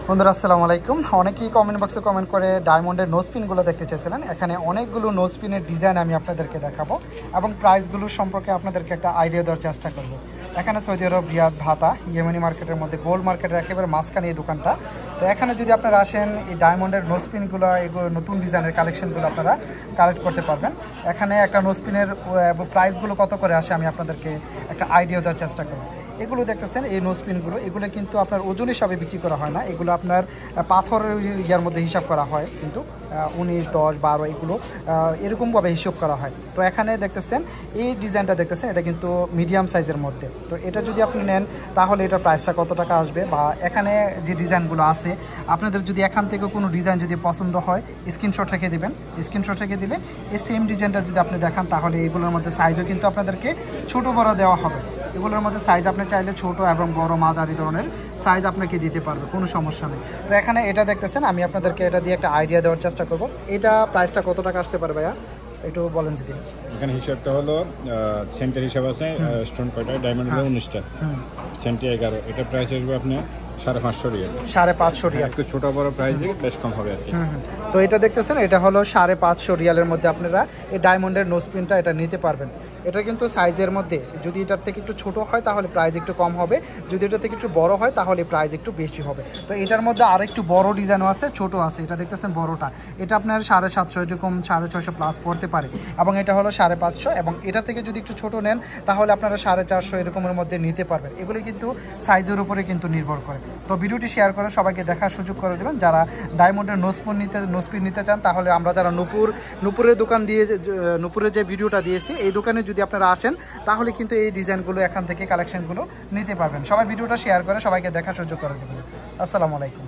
বন্ধুরা আসসালামু আলাইকুম। অনেকেই কমেন্ট বক্সে কমেন্ট করে ডায়মন্ডের নোজপিনগুলো দেখতে চেয়েছিলেন। এখানে অনেকগুলো নোজপিনের ডিজাইন আমি আপনাদেরকে দেখাবো এবং প্রাইসগুলো সম্পর্কে আপনাদেরকে একটা আইডিয়া দেওয়ার চেষ্টা করব। এখানে সৌদি আরব, রিয়াদ, ভাতা, ইয়েমেনি মার্কেটের মধ্যে গোল্ড মার্কেটের একেবারে মাঝখানে এই দোকানটা। তো এখানে যদি আপনারা আসেন, এই ডায়মন্ডের নোজপিনগুলো, এগুলো নতুন ডিজাইনের কালেকশনগুলো আপনারা কালেক্ট করতে পারবেন। এখানে একটা নোজপিনের প্রাইসগুলো কত করে আসে আমি আপনাদেরকে একটা আইডিয়া দেওয়ার চেষ্টা করব। এগুলো দেখতেছেন এই নোজপিনগুলো, এগুলো কিন্তু আপনার ওজন হিসাবে বিক্রি করা হয় না, এগুলো আপনার পাথরের ইয়ার মধ্যে হিসাব করা হয়, কিন্তু 19, 10, 12 এগুলো এরকমভাবে হিসাব করা হয়। তো এখানে দেখতেছেন এই ডিজাইনটা দেখতেছেন, এটা কিন্তু মিডিয়াম সাইজের মধ্যে। তো এটা যদি আপনি নেন তাহলে এটার প্রাইসটা কত টাকা আসবে, বা এখানে যে ডিজাইনগুলো আছে আপনাদের যদি এখান থেকে কোনো ডিজাইন যদি পছন্দ হয় স্ক্রিনশট রেখে দেবেন। স্ক্রিনশট রেখে দিলে এই সেম ডিজাইনটা যদি আপনি দেখান তাহলে এগুলোর মধ্যে সাইজও কিন্তু আপনাদেরকে ছোটো বড় দেওয়া হবে। এগুলোর মধ্যে সাইজ আপনি চাইলে ছোট এবং বড় মাঝারি ধরনের সাইজ আপনাকে দিতে পারবে, কোনো সমস্যা নেই। তো এখানে এটা দেখতেছেন, আমি আপনাদেরকে এটা দিয়ে একটা আইডিয়া দেওয়ার চেষ্টা করব। এটা প্রাইসটা কত টাকা আসতে পারে ভাইয়া, একটু বলেন যদি। এখানে হিসাবটা হলো সেন্টের হিসাব আছে, স্টোন কয়টা, ডায়মন্ড হলো 19টা, সেন্টি 11, এটা প্রাইস আসবে আপনি 550 রিয়াল। 550 রিয়াল, একটু ছোট বড় প্রাইসে বেশ কম হবে আর কি। তো এটা দেখতেছেন, এটা হলো 550 রিয়ালের মধ্যে আপনারা এই ডায়মন্ডের নোজপিনটা এটা নিতে পারবেন। এটা কিন্তু সাইজের মধ্যে যদি এটার থেকে একটু ছোট হয় তাহলে প্রাইস একটু কম হবে, যদি এটা থেকে একটু বড় হয় তাহলে প্রাইস একটু বেশি হবে। তো এটার মধ্যে আর একটু বড় ডিজাইনও আছে, ছোট আছে। এটা দেখতেছেন বড়টা, এটা আপনার 750 এরকম 650 প্লাস পড়তে পারে, এবং এটা হলো 550, এবং এটা থেকে যদি একটু ছোট নেন তাহলে আপনারা 450 এরকমের মধ্যে নিতে পারবেন। এগুলি কিন্তু সাইজের উপরে কিন্তু নির্ভর করে। তো ভিডিওটি শেয়ার করে সবাইকে দেখার সুযোগ করে দেবেন। যারা ডায়মন্ডের নোজপিন নিতে চান তাহলে আমরা যারা নূপুরের দোকান দিয়ে, নূপুরের যে ভিডিওটা দিয়েছি এই দোকানে যদি আপনারা আসেন তাহলে কিন্তু এই ডিজাইনগুলো এখান থেকে কালেকশনগুলো নিতে পারবেন। সবাই ভিডিওটা শেয়ার করে সবাইকে দেখার সুযোগ করে দেবেন। আসসালামু আলাইকুম।